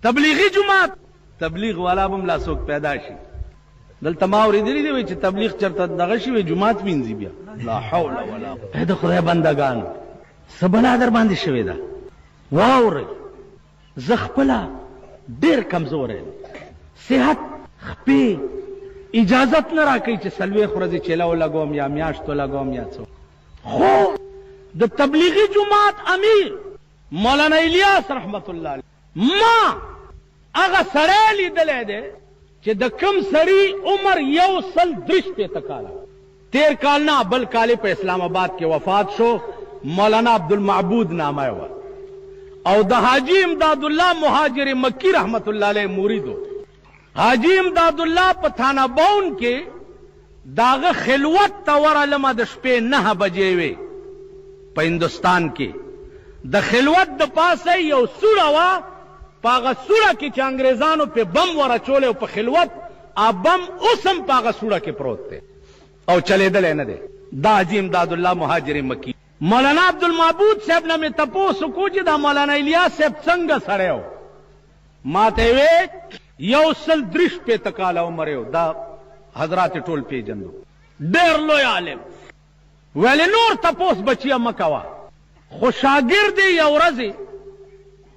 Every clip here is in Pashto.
تبلیغی جماعت تبلیغ والا بم لا څوک پیدا شي دلته ما اورېدلی دی چې تبلیغ چرته دغه شي جماعت وینځي بیا لا حول ولا قوه د خدای بندگان سبلا در باندې شوی دا واوري زه خپله ډېر کمزور یم صحت خپې اجازت نه راکوي چې څلوېښت ورځې چیله ولګوم یا میاشت ولګوم یا څه خو د تبلیغي جماعت امیر مولانا الیاس رحمت الله علیه ما هغه سړی لیدلی دی چې د کم سړي عمر 103 کاله تیر کال نه بل کال په اسلام آباد کې وفات شو مولانا عبدالمعبود نامه و او د حاجی امداد الله مهاجر مکی رحمت الله علیه مریدو حاجی امداد الله په تھانه باون کې داغه خلوت ته ورغلم د شپې 9 بجې وې په هندوستان کې د خلوت د پاسه یو سوړه وه په هغه سوړه کې چې انګریزانو په بم ورچولی او په خلوت بم اوس هم په هغه سوړه کې پروت دی او چلېدلی نه دی دا حاجي امداد الله مهاجر مکی مولانا عبدالمعبود صاحب نه مې تپوس وکړو چې دا مولانا الیاس صاحب څنګه سړی و ما ته یې وې 103 کاله عمر یو دا حضرات ټول پیژندو ډېر لوی عالم ولې نور تپوس بچیه مه کوه خو شاګرد یې یو ورځې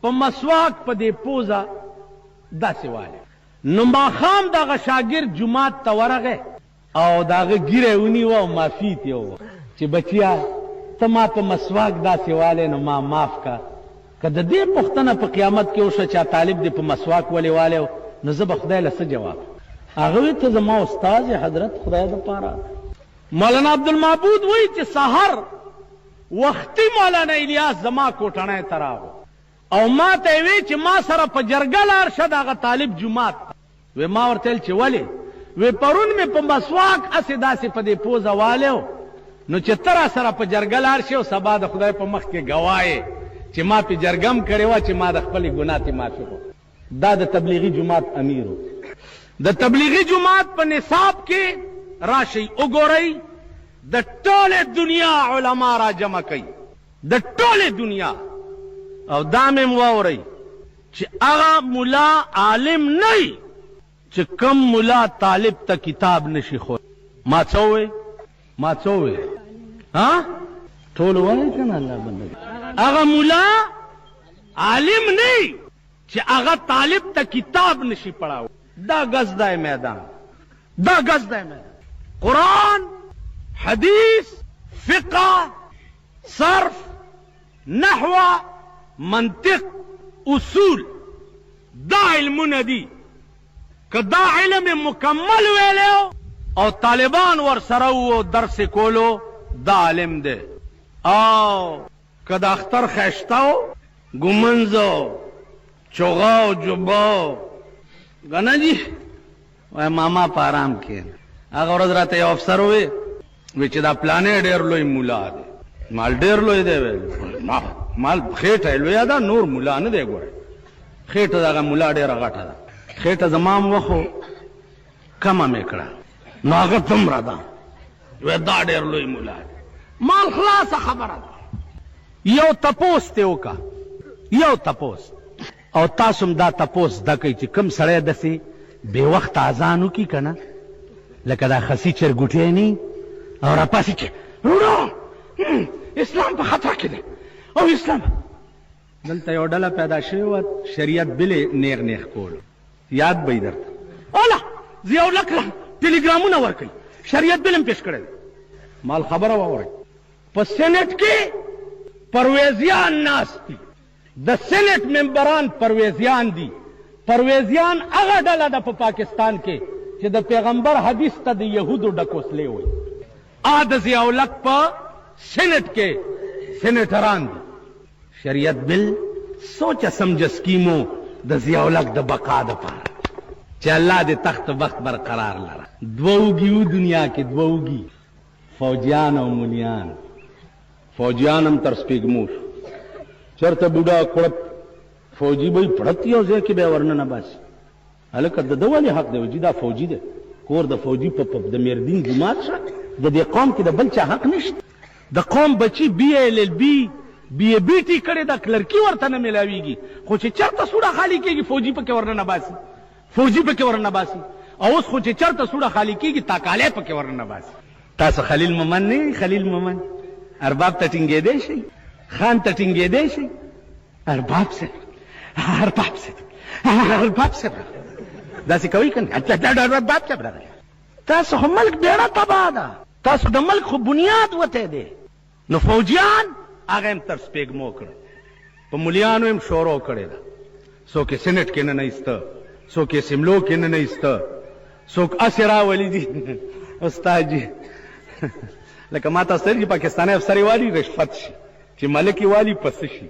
په مسواک په دې پوزه داسې والی نو ماښام دغه شاګرد جومات ته ورغی او دغه ږیره ونیوه او معافي ترې وویل چې بچیه ته ما په مسواک داسې والی نو ما معاف که که د دې پوښتنه په قیامت کې وشوه چې طالب دې په مسواک ولې والی نو زه به خدای له څه جواب هغه وی ته زما استاد یې حضرت خدای دپاره مولانا عبدالمعبود وایي چې سحر وختي مولانا الیاس زما کوټنی ته راغو او ما ته یې وی چې ما سره په جرګه لاړ شه د هغه طالب جومات وی ما ورته ویل چې ولې وی پرون مې په مسواک هسې داسې په دې پوزه والی نو چې ته را سره په جرګه لاړ شې او سبا د خدای په مخ کې ګواه یې چې ما پې جرګه م کړې وه چې ما د خپلې ګناه تې معافي کړو دا د تبلیغي جومات امیر و د تبلیغي جومات په نصاب کې راشئ وګورئ د ټولې دنیا علما را جمع کوي د ټولې دنیا او دا مې واورئ چې هغه ملا عالم نه وي چې کم ملا طالب ته کتاب نشي ښود ما څه ووی ما څه ووی ها ټول وایي که نه الله بندګي هغه ملا عالم نه وي چې هغه طالب ته کتاب نشي پڑھاو دا گز دا میدان دا گز دا میدان قرآن حدیث فقہ صرف نحو منطق اصول دا علمونه دي که دا علم مکمل ویلو او طالبان ور سره وو درس کولو دا علم دی او که د اختر خشته و ګمنځو چوغا او جبا گنا جی وای ماما په آرام کښېنه هغه ورځ راته یو افسر ووی چې دا پلانې ډېر لوی ملا دی مال ډېر لوی دی ویل مال خېټه یې لویه ده نور ملا نه دی ګوره خېټه د هغه ملا ډېره غټه ده خېټه زما هم وخو کمه مې کړه نو هغه دومره ده وی دا ډېر لوی ملا دی مال خلاصه خبره ده یو تپوس تې وکړه یو تپوس او تاسو هم دا تپوس زده کوئ چې کوم سړی داسې بې وخته اذان وکړي که نه لکه دا خسي چرګوټی نه او راپاسې چې وروڼو اسلام په خطر کې دی او اسلام دلته یو ډله پیدا شوې وه شریعت بلې نیغ نیغ کولو یاد به یې درته اوله زه یو لک ټلیګرامونه ورکوي شریعت بل هم پیش کړی دی مال خبره واورئ په سینټ کې پرویزیان ناست دي د سینټ ممبران پرویزیان دي پرویزیان هغه ډله ده په پاکستان کې چې د پیغمبر حدیث ته د یهودو ډکوسلې وایي د ضیاءالحق په سینټ کې سینټران دي شریعت بل سوچه سمجه سکیمو د ضیاءالحق د بقا دپاره چې الله دې تخت بخت برقرار لره دوه اوږي و دنیا کې دوه اوږي فوجیان او مولیان فوجیان هم تر سپېږمو شو چېرته بوډا کړپ فوجي به یې پړت یو ځای کې به یې ورننه باسي هلکه د ده ولې حق دی وجي دا فوجي دی کور د فوجي په د میردین جومات شه د دې قوم کې د بل چا حق نشته د قوم بچي بي ایل ایل بي بی ای بی ټي کړې ده کلرکي ورته نه میلاویږي خو چې چېرته سوړه خالي کېږي فوجي پکې ورننه باسي فوجي پکې ورننه باسي او اوس خو چې چېرته سوړه خالي کېږي تاکالی پکې ورننه باسي تاسو خلیل مومن نه یې خلیل مومن ارباب ته ټینګېدی شئ خان ته ټینګېدی شئ ارباب صاحب ارباب صاحب ارباب صاحب داسې کوئ که نه ارباب صاحب راغلی تاسو خو ملک بیړه تباه ده تاسو د ملک خو بنیاد وتی دی نو فوجیان هغه هم تر سپېږمو کړه په ملیانو هم شورو کړې ده څوک یې سینټ کې نه ایسته څوک یې سملو کې نه ایسته څوک اسې راولي دي استاد جي لکه ما تاسو ته پاکستاني افسر یې والي رشوت شي چې ملک یې والي پسه شي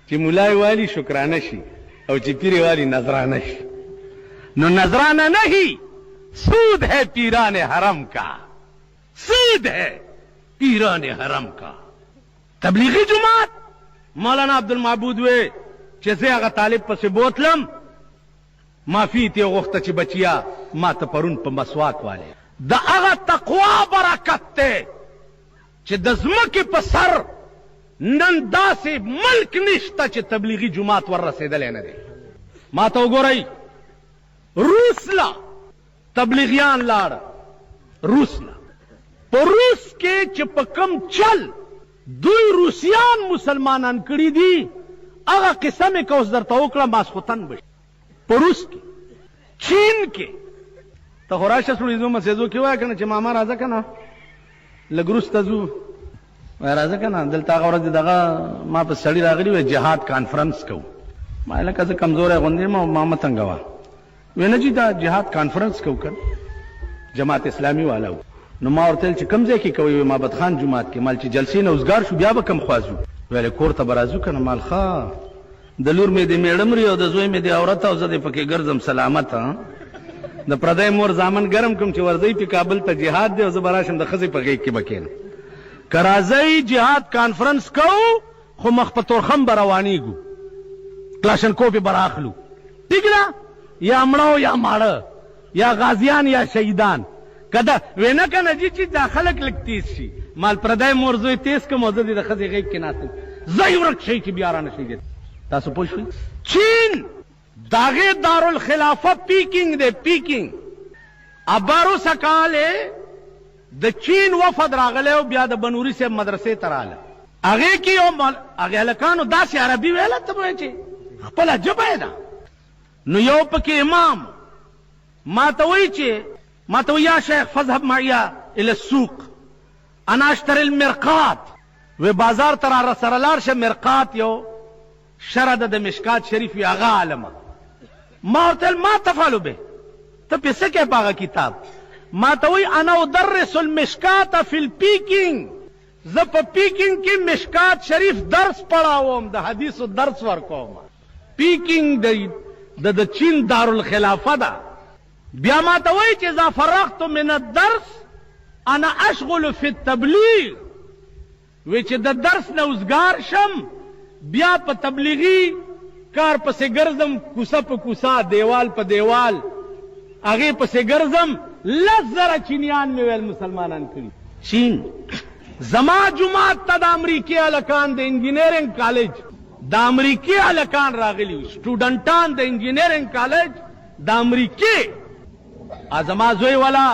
چې ملا یې والي شکرانه شي او چې پیر یې والي نذرانه شي نو نذرانه نہیں سود ہے پیران حرم کا سود ہے پیران حرم کا تبلیغی جماعت مولانا عبدالمعبود وی چې زه هغه طالب پسې بوتلم معافي ترې غوښته چې بچیا ما ته پرون په مسواک والی د هغه تقوا برکت دی چې د ځمکې په سر نن داسې ملک نشته چې تبلیغي جماعت ور رسېدلی نه دی ما ته وګورئ روس لا تبلیغیان لاړه روس لا په روس کې چې په کم چل دوی روسیان مسلمانان کړي دي هغه قصه مې که اوس درته وکړه ماسخوتن بشي په روس کې چین کې ته خو راشه سړي زو مسیزو کې وایه که نه چې ماما راځه که نه لږ وروسته ځو وایه راځه که نه دلته هغه ورځ دغه ما په سړي راغلي وایي جهاد کانفرنس کوو ما لکه زه کمزوری غوندې یم او ما مه تنګوه وی نه جي دا جهاد کانفرنس کوو که جماعت اسلامي والا نو ما ورته ویل چې کوم ځای کې کوئ مابد خان جومات کې مال چې جلسې نه اوزګار شو بیا به کم خوا ځو ویل کور ته به راځو که نه مال ښه د لور مې د میړه مري او د زوی مې د عورت او زه دې پکې ګرځم سلامت د پردی مور زامن ګرم کوم چې ورځئ پې کابل ته جهاد دی او زه به راشم د ښځې په غېږ کې به کښېنم که راځئ جهاد کانفرنس کوو خو مخ په تورخم به روانېږو کلاشنکوف یې به رااخلو ټیک ده یا مړه یا ماړه یا غازیان یا شهیدان کده وینا کنه جی چې دا خلک لږ تیز شي مال پردی مور زوی تیز کم او زه دې د ښځې غېږ کې ناست یم ځئ ورک شئ چې بیا رانه شئ تاسو پوه شوئ چین د هغې دارالخلافه پیکنګ دی پیکنګ اباروسه کال د چین وفد راغلی او بیا د بنوري صاحب مدرسې ته راغله هغې کې یو هغې هلکانو داسې عربي ویله ته به چې خپله ژبه یې ده نو یو پکې امام ما ته وایي چې ما ته یا شیخ فذهب معي الى السوق انا اشتري المرقات و بازار ته را سره لاړ شه مرقات یو شرع ده د مشکات شریف وي هغه عالمه ما ورته ویل ما تفعلو به ته پې څه کوې په هغه کتاب ما ته وایي انا ادرس المشکات فی الپیکنګ زه په پیکنګ کې مشکات شریف درس پڑھاوم د حدیثو درس ورکوم پیکنګ د چین دارالخلافه ده بیا ما ته وایي چې اذا فرغت من الدرس انا اشغل فی التبلیغ وی چې د درس نه اوزګار شم بیا په تبلیغي کار پسې ګرځم کوڅه په کوڅه دیوال په دیوال هغې پسې ګرځم 10,000 چینیان مې ویل مسلمانان کړي چین زما جماعت ته د امریکې هلکان د انجینرینګ کالج د امریکې هلکان راغلي سټوډنټان د انجینرینګ کالج د امریکې زما زوی والا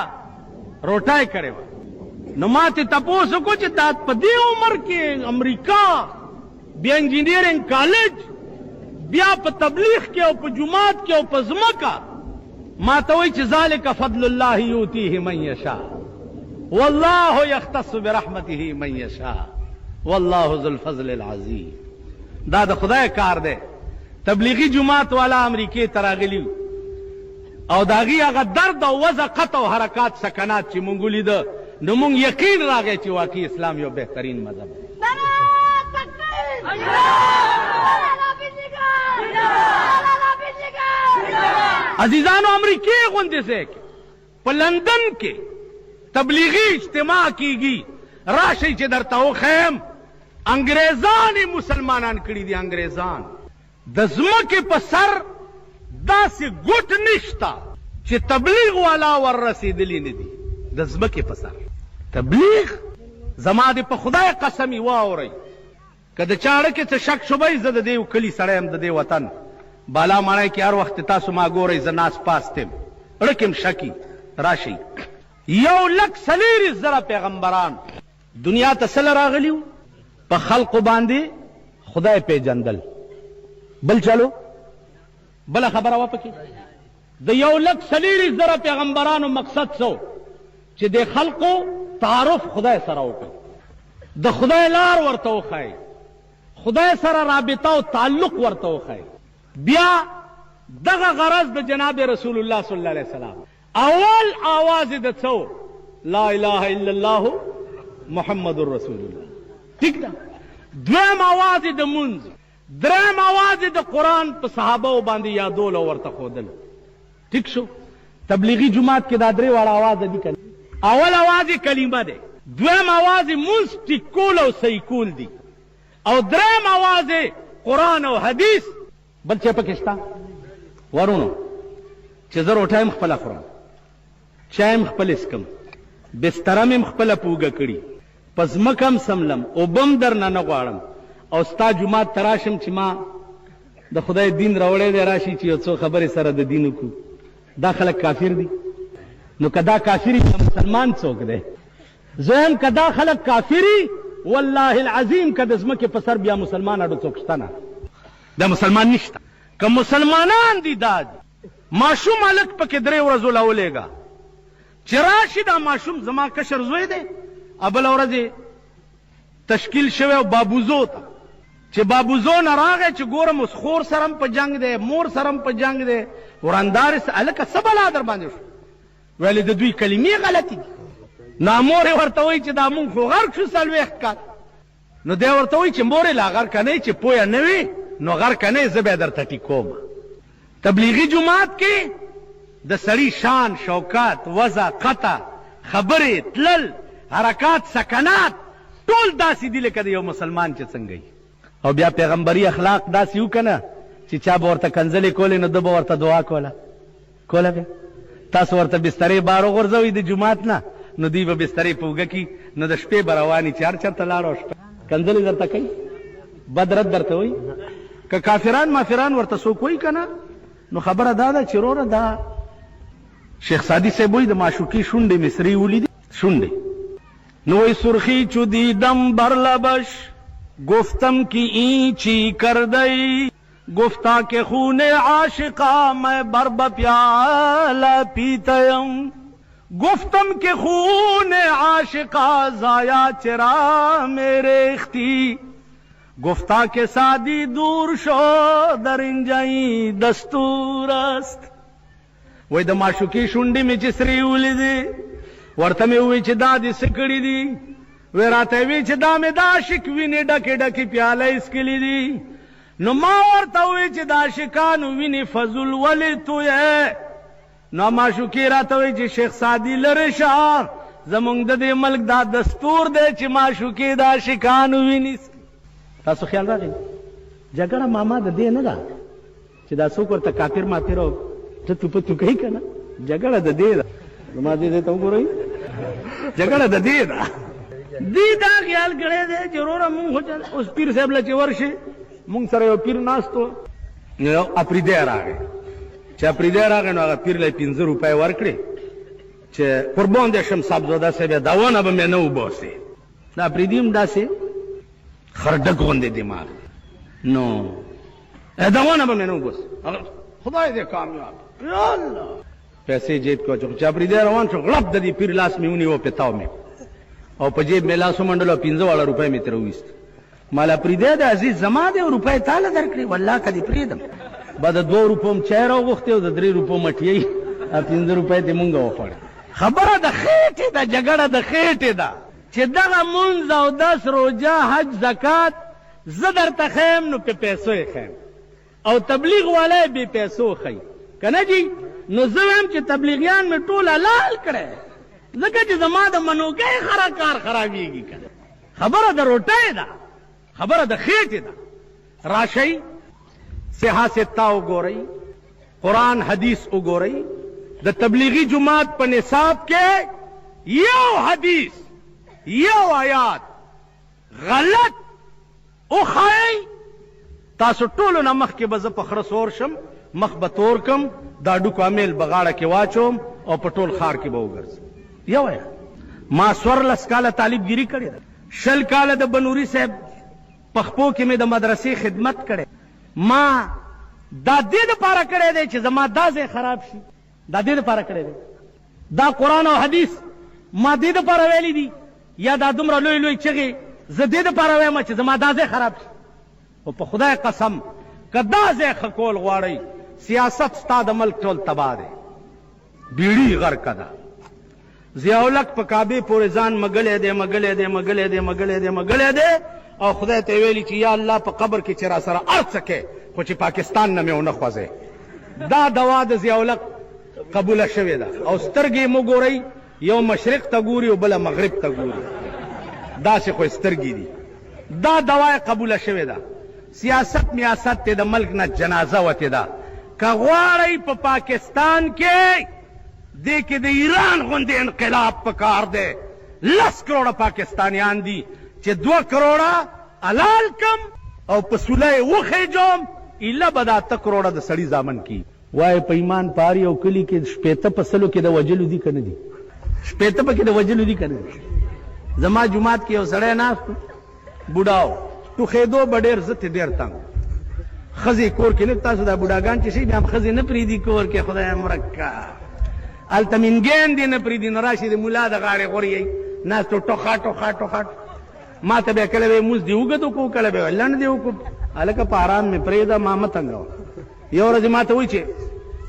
روټای کړې وه نو ما ترې تپوس وکړو چې دا په دې عمر کې امریکا بیا انجینرینګ کالج بیا په تبلیغ کې او په جماعت کې او په ځمکه ما ته وایي چې ذلک فضل الله یؤتیه من یشاء والله یختص برحمته من یشاء والله ذو الفضل العظیم دا د خدای کار دی تبلیغی جماعت والا امریکې ته راغلي او د هغې هغه درد او وضع قطع او حرکات سکنات چې مونږ ولیده نو مونږ یقین راغی چې واقعي اسلام یو بهترین مذهب دی عزیزانو امریکې غوندې ځای کې په لندن کې تبلیغي اجتماع کیږي راشئ چې درته وښیم انګریزان یې مسلمانان کړي دي انګریزان د ځمکې په سر داسې ګوټ نشته چې تبلیغ والا ور رسېدلي نه دي د ځمکې په سر تبلیغ زما دې په خدای قسم یې واورئ کده چاړه کې څه شک شوبې زه د دې کلی سړی یم د دې وطن بالا ماڼۍ کې هر وخت تاسو ما ګورئ زه ناس پاس تیم ړکم شکی راشي 1,40,000 پیغمبران دنیا ته سره راغلیو په خلقو باندې خدای پیژندل بل چلو بل خبره وپکې د 1,40,000 پیغمبرانو مقصد څه چې د خلقو تعارف خدای سره وکړي د خدای لار ورته وښایي خدای سره رابطه او تعلق ورته وښایي بیا دغه غرض د جناب رسول الله صلی الله علیه وسلم اول आवाज د څو لا اله الا الله محمد رسول الله ٹھیک ده دویم आवाज د منځ دریم आवाज د قران په صحابه باندې یادول او ورته خودل ٹھیک شو تبلیغی جماعت کې دا درې واړه आवाज دي کنه اول आवाज کلمه ده دویم आवाज منځ ټیکول او صحیح کول دي او دریم आवाज قران او حدیث بل څه پکښتا ورونو چې زه روټه مخبل خورم چای مخبل اسکم بستر مې مخبل پوګه کړی پس مکم سملم او بم در نه غواړم او ستا جمعات تراشم چې ما د خدای دین راوړې دی راشي چې یو څو خبرې سره د دین کو دا خلک کافر دي نو کدا کافری مسلمان څوک دی زم کدا خلک کافری والله العظیم کدا زمکه په سر بیا مسلمان اډو څوک شته نه دا مسلمان نشته که مسلمانان دي داد ماشوم الک پکې درې ورځو لاولېګا چې راشي دا ماشوم زما کشر زوی دی ابل ورځې تشکیل شوی او بابوزو ته چې بابوزو نه راغی چې ګورم اوس خور سرم په جنگ دی مور سرم په جنگ دی وراندار الکه سبلا در باندې شو ویلې د دوی کلمې غلطي دي نامور ورته وایي چې دا مونږ خو غرق شو څلوېښت کال نو دی ورته وایي چې مورې لا غرقه نه چې پویه نه وي نو غرقه نه زه بیا درته ټیکوم تبلیغی جماعت کې د سړي شان شوکات وضع قطع خبرې تلل حرکات سکنات ټول داسې دي لکه د یو مسلمان چې څنګه او بیا پیغمبري اخلاق داسې یو کنه چې چا به ورته کنځلې کولې نو ده به ورته دعا کوله بیا تاسو ورته بسترې بار وغورځوئ د جومات نه نو دوی به بسترې په اوږه کي نو د شپې به رواني چې هر چېرته لاړو شپه کنځلې درته کوي بد رد درته وایي که کافران مافران ورته څوک وایي که نه نو خبره دا ده چې وروره دا شیخ سادی صاحب وایي د معشوقې شونډې مصري ولیدې شونډې نو وی سرخی چو دیدم بر لبش گفتم کی اینچی کردئی گفتا کہ خون عاشقا میں بر بپیالہ پیتیم گفتم کہ خون عاشقا ضائع چرا میرے اختی گفتا کہ سادی دور شو در انجائی دستور است وی د معشوقی شونډې مې چې سرې ولیدې ورته مې ووی چې دا دې څه کړي دي وی راته وی چې دا مې د عاشق وینې ډکې ډکې پیاله ایسکلي دي نو ما ورته وی چې د عاشقانو وینې فضل ولې تویې نو معشوقې راته وی چې شیخ سادي لرې شه زمونږ د دې ملک دا دستور دی چې معشوقې د عاشقانو وینې تاسو خیال راغی جګړه ماما د دې نه ده چې دا څوک ورته کافر مافر او ټتو پتو کوي که نه جګړه د دې ده زما دې ته وګورئ جګړه د دې ده دې دا خیال کړی دی چې وروره مونږ اوس پیر صاحب له چې ورشي مونږ سره یو پیر ناست و نو یو اپریدی راغی چې اپریدی راغی نو هغه پیر له 15 روپۍ ورکړې چې قربان دې شم صاحبزاده صاحب دا ونه به مې نه وباسې دا اپریدي هم داسې خرډک غوندې دماغ نو دا ونه به مې نه وباسې خدای دې کامیاب یا الله پیسې جیب کې واچو چې اپریدی روان شو غړپ د دې پیر لاس مې ونیو پتاو مې او په جیب مې لاس ومنډلو 15 والا روپۍ مې ترې وویست مال اپریدی د عزیز زما دی روپۍ تاله درکړې والله که دې پرېږدم به د 2 روپو م چای راوغوښتې او د 3 روپو مټیۍ 15 روپۍ دې مونږ وخوړې خبره د خېټې ده جګړه د خېټې ده چې دغه مونځ او دس روجه حج زکات زه درته ښیم نو په پیسو یې ښیم او تبلیغ والا یې بې پیسو ښیي که نه جي نو زه وایم چې تبلیغیان مې ټول حلال کړی ځکه چې زما د منوګۍ کار خرابېږي که نه خبره د روټۍ ده خبره د خېټې ده راشئ صحه سته وګورئ قرآن حدیث وګورئ د تبلیغی جماعت په نصاب کې یو حدیث یو آیات غلط او خای تاسو ټولو نه مخکې به زه په خره سور شم، مخ به تور کم، دا ډوکو امیل به غاړه کې واچوم او په ټول ښار کې به وګرځم. یو ما 14 کاله طالبګیري کړې ده، 20 کاله د بنوري صاحب پخپو کې مې د مدرسې خدمت کړې. ما دا دې دپاره کړی دی چې زما دا ځای خراب شي، دا دې دپاره کړی دی. دا قرآن او حدیث ما دې دپاره ویلی دي یا دا دومره لوی لوی چغې زه دې دپاره وایم چې زما دا ځای خراب شي. او په خدای قسم که دا ځای ښه کول غواړئ، سیاست ستا د ملک ټول تباه دی، بیړي غرقه ده. ضیاءالحق په کعبې پورې ځان مګلی دی مګلی دی مګلی دی مګلی دی مګلی دی او خدای ته ویلي چې یا الله په قبر کې چې را سره هر څه کې خو چې پاکستان نه مې ونه خوځې. دا دوا د ضیاءالحق قبوله شوې ده. او سترګې مو ګورئ، یو مشرق ته ګوري او بله مغرب ته ګوري، داسې خو سترګې دي. دا دوا قبوله شوې ده. سیاست میاست ته د ملک نه جنازه وتې ده. که غواړئ په پاکستان کې دې کې د ایران غوندې انقلاب پکار دی. 10 کروڑه پاکستانیان دي چې 2 کروڑه حلال کم او په سوله یې وخېجوم، ایله به دا 8 کروڑه د سړي زامن کی. وایي په ایمان پاري او کلي کې 80 په سلو کې د وجلو دي که نه دي؟ 80 پکې د وجلو دي که نه دي؟ زما جومات کې یو سړی ناست بوډا و، ټوخېدو به ډېر زه تې ډېر تنګ. ښځې کور کې نه، تاسو دا بوډاګان چې شي بیا هم ښځې نه پرېږدي کور کې، خدای مرکه هلته منګین دې نه پرېږدي، نو راشي د ملا د غاړې غوري ناستو ټوخا ټوخا ټوخا. ما ته بیا کله به مونځ دې اوږد وکړو، کله به لنډ دې وکړو. هلکه په ارام مې پرېږده، ما مه تنګوه. یو ورځ ما ته وایي چې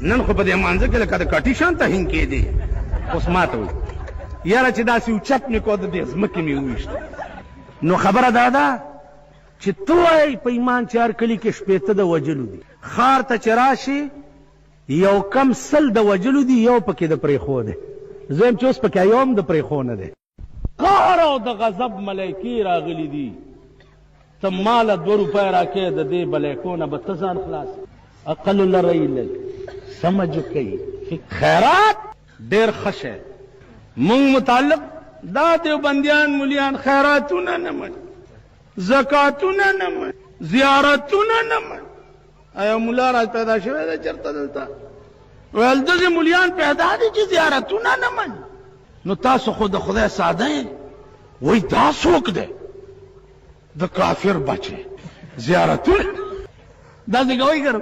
نن خو په دې مانځه کې لکه د کټي شان ته هینګ کېدې. اوس ما ته وایي یاره چې داسې اوچت مې کړو، د دې ځمکې مې وویشت. نو خبره دا ده چې ته وایې په ایمان چې هر کلي کې 80 د وجلو دي، ښار ته چې راشي یو کم 100 د وجلو دي، یو پکې د پرېښو دی. زه یم چې اوس پکې یو هم د پرېښو نه دی. قهر او د غضب ملایکې راغلي دي. ته ماله 2 روپۍ راکې د دې بلیکو نه به ته ځان خلاص. عقل لرئ لږ سمج کوي. خیرات ډېر ښه شی. مونږ متعلق دا دیوبندیان ملیان خیراتونه نه مني، زکاتونه نه مني، زیارتونه نه مني. ایا مولا راز پیدا شوی دی چېرته دلته؟ ویل دغې ملیان پیدا دي چې زیارتونه نه مني. نو تاسو خو د خدای ساده یې. وایي دا څوک دی؟ د کافر بچی زیارتونه داسې کوئ که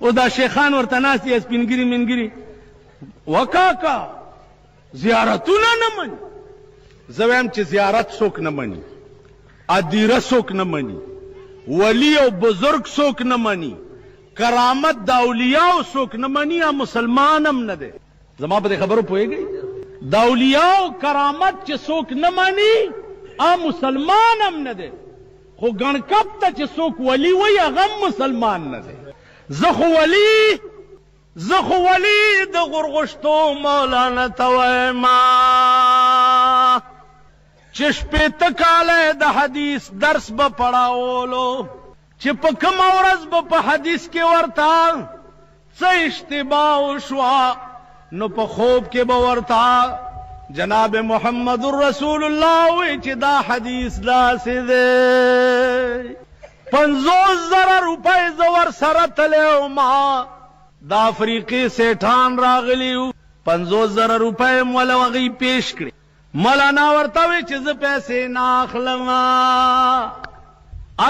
او دا شیخان ورته ناست دي سپینګري منګري، وکاکا زیارتونه نه مني. زه وایم چې زیارت څوک نه مني، ادیره څوک نه مني، ولی او بزرگ څوک نه مني، کرامت د اولیاء څوک نه مني، یا مسلمان هم نه دی. زما په دې خبرو پوهېږئ؟ د اولیاء کرامت چې څوک نه مني ا مسلمان هم نه دی. خو ګڼکپ ته چې څوک ولی وایي هغه هم مسلمان نه دی. زه خو ولی د غرغشتو مولانا ته وایما چې 80 کاله د حدیث درس به پړاولو، چې په کومه ورځ به په حدیث کې ورته څه اشتباه وشوه نو په خوب کې به ورته جناب محمد رسول الله وی چې دا حدیث داسې دی. 50,000 روپۍ زه ورسره تلی وما، د افریقې سیټان راغلي وو، 50,000 روپۍ م وله هغوی پیش کړې. مولانا ورته وی چې زه پیسې نه اخلم.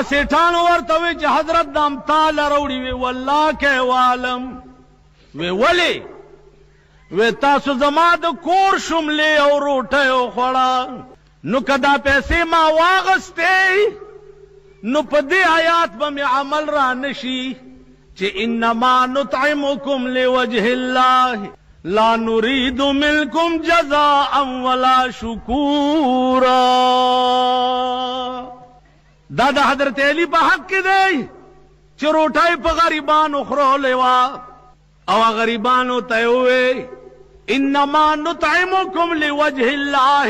سیټانو ورته وی چې حضرت د امتاله راوړي. وی والله که والم. وی ولې؟ وی تاسو زما د کور شملې او روټۍ وخوړه، نو که دا پیسې ما واغستې نو په دې آیات به مې عمل را نشي چې انما نطعمکم لوجه الله لا نريد منکم جزاء ولا شکورا. دا د حضرت علی په حق کې دی چې روټۍ په غریبانو خورولې وه او غریبانو ته یې ووی انما نطعمکم لوجه الله،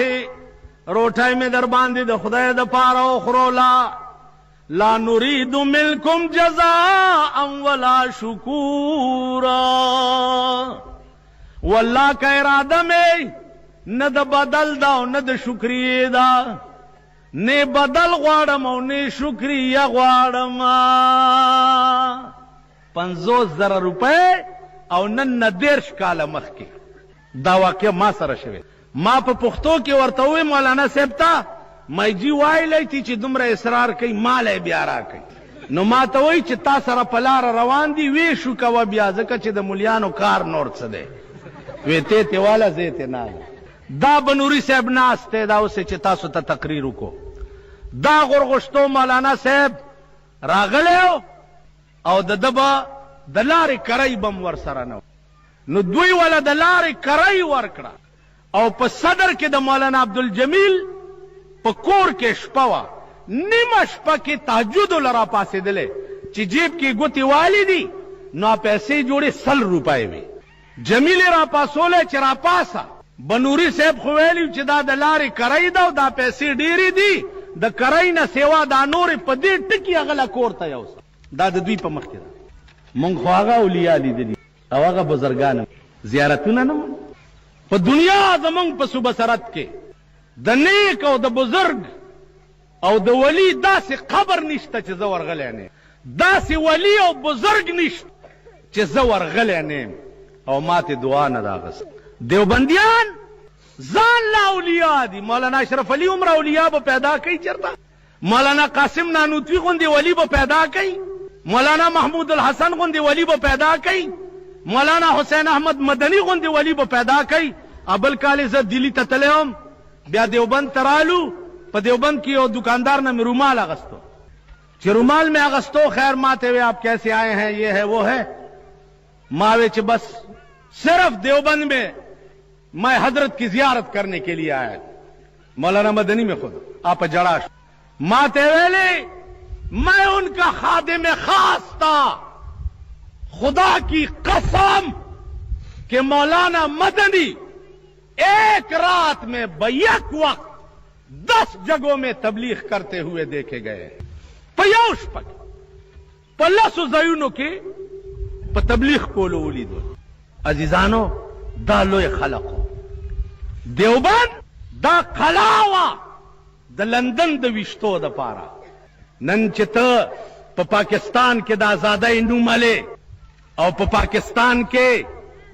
روټۍ مې در باندې د خدای دپاره وخوروله، لا نريد منکم جزاء ولا شکورا. والله که اراده مې نه د بدل ده او نه د شکریې ده، نه بدل غواړم او نه شکریه غواړم. 50,000 روپۍ او نن نه 13 کاله مخکې دا واقع ما سره شوی. ما په پښتو کې ورته ووی مولانا صاحب ته مایجی وایلی چې دومره اصرار کوي مال بیا راکوي. نو ما ته وایي چې تا سره په لاره روان دي وی شو کوه بیا ځکه چې د مولیانو کار نور څه دی. وی ته تې واله زه تې نه دا بنوري صاحب ناست دی دا اوس چې تاسو ته تقریر وکړو. دا غورغشتو مولانا صاحب راغلی او د ده به د لارې کرۍ بم ورسره نه نو دوی وله د لارې کرۍ ورکړه او په صدر کې د مولانا عبدالجمیل په کور کې شپه وه. نیمه شپه کې تهجدو له راپاڅېدلی چې جیب کې ګوتې والې دي نو پیسې جوړې 100 روپۍ وې. جمیل یې راپاسولی چې راپاسه. بنوري صاحب خو ویلي چې دا د لارې کرۍ ده او دا پیسې ډېرې دي د کرۍ نه سیوا دا نورې په دې ټکي هغله کور ته یوسه. دا د دوی په مخ کې ده. مونږ خو هغه اولیا لیدلي او هغه بزرګان زیارتونه نه په دنیا زمونږ په صوبه سرحد کې د نیک او د بزرګ او د ولی داسې قبر نشته چې زه ورغلی نه یم. داسې ولی او بزرګ نشته چې زه ورغلی نه یم او ماته دعا نه ده اخیستې. دیوبندیان ځان له اولیا دي. مولانا اشرف علي عمر اولیا به پیدا کوي چېرته؟ مولانا قاسم نانوتوي غوندې ولی به پیدا کوي؟ مولانا محمود الحسن غوندې ولی به پیدا کوي؟ مولانا حسین احمد مدني غوندې ولی به پیدا کوي؟ بل کال زه دلی ته تللی وم بیا دیوبند ته رالو. په دیوبند کې یو دکاندار نه مې رومال اغستو چې رومال میں اغستو خیر ماتے ہوئے آپ کیسے آئے ہیں یہ ہے وہ ہے. ماوے چې بس صرف دیوبند میں میں حضرت کی زیارت کرنے کے لیے آیا. مولانا مدنی میں خود آپ جڑاش ماتے ویلے میں ان کا خادم خاص تھا. خدا کی قسم کہ مولانا مدنی ایک رات میں بیک وقت 10 جگہوں میں تبلیغ کرتے ہوئے دیکھے گئے. پیوش پک پلسو زیونو کې په تبلیغ کولو ولیدو. عزیزانو دا لوی خلقو دیوبند دا قلاوه د لندن د ویشتو د پاره. نن چې ته په پاکستان کې د آزادۍ نوم لې او په پاکستان کې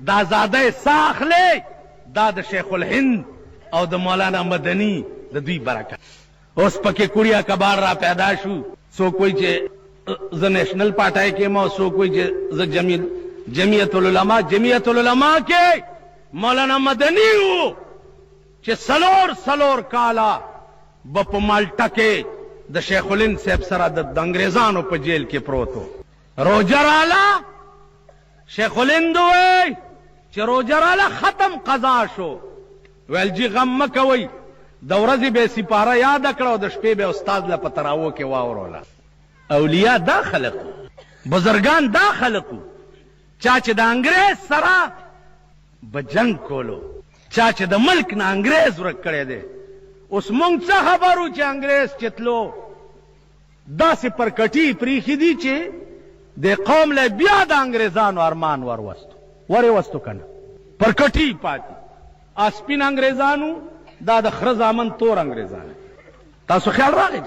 د آزادۍ ساخلې دا د شیخ الهند او د مولانا مدنی د دوی برکت. اوس پکې کوړیا کبار را پیدا شو. څوک وایي چې زه نیشنل پارټۍ کې ما څوک وایي چې زه جمعیت العلماء کې مولانا مدنی وو چې سلور کاله به په مالټه کې د شیخ الهند صاحب سره د انګریزانو په جیل کې پروت و. روجه راله شیخ الهند وایي چې روجه راله ختم قضا شو. ویل جی غم مه کوئ د ورځې به سپاره یاد کړه او د شپې به استاد له په تراوو کې واوروله. اولیا دا خلق بزرگان دا خلق چا چې د انګریز سره به جنگ کولو چا چې د ملک نه انګریز ورک کړی دی. اوس مونږ څه خبرو چې انګریز چتلو داسې پرکټي پریښي دي چې د قوم له بیا د انګریزانو ارمان ورې وستو کنه پرکټي پاتې. اسپین انګریزانو دا د خره زامن تور انګریزان. تاسو خیال راغی؟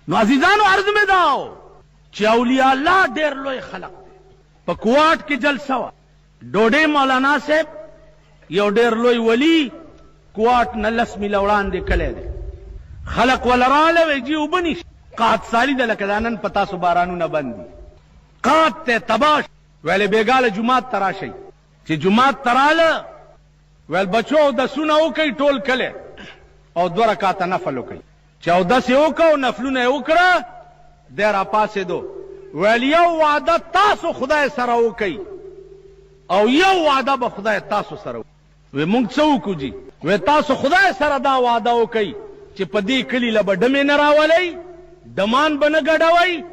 نو عزیزانو عرض مې داو چې اولیاء الله ډېر لوی خلق دی. په کوواټ کې جلسه وه. ډوډۍ مولانا صاحب یو ډېر لوی ولی کوواټ نه 10 میله وړاندې کلی دی. خلق وله راله وی جي اوبه نشته. قحط سالي ده لکه دا نن په تاسو بارانونه بند دي. قحط ته تباه ویلې بېګاله جومات ته راشئ. چې جومات ته راله ویل بچو اودسونه وکئ ټول کلی او 2 رکعاته نفل وکئ. چې اودس یې وکړه او نفلونه یې وکړه دی راپاڅېدو. ویل یو وعده تاسو خدای سره وکئ او یو وعده به خدای تاسو سره وکړي. وی مونږ څه وکړو جي؟ وی تاسو خدای سره دا وعده وکئ چې په دې کلي له به ډمې نه راولئ دمان به نه ګډوئ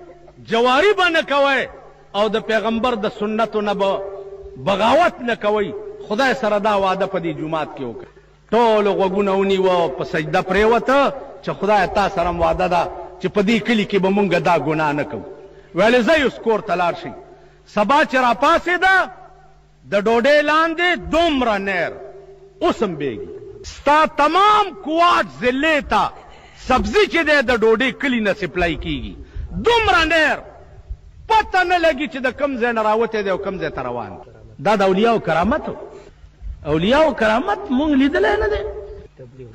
جواري به نه کوئ او د پیغمبر د سنتو نه به بغاوت نه کوئ. خدای سره دا وعده په دې جومات کې وکړه. ټولو غوږونه ونیوه په سجده پرېوته چې خدای تا سره وعده ده چې په دې کلي کې به مونږ دا ګناه نه کوو. ویلې ځئ اوس کور ته لاړ شئ. سبا چې راپاڅېده د ډوډۍ لاندې دومره نیر اوس هم بیږي. ستا تمام کوواټ ضلع ته سبزی چې ده د ډوډۍ کلی نه سپلای کیږي دومره نیر پته نه لګي چې د کم ځای نه راوتی دی او کم ځای ته روان دی. دا د اولیاءو کرامت اولیاءو کرامت مونږ لیدلی نه دی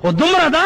خو دومره ده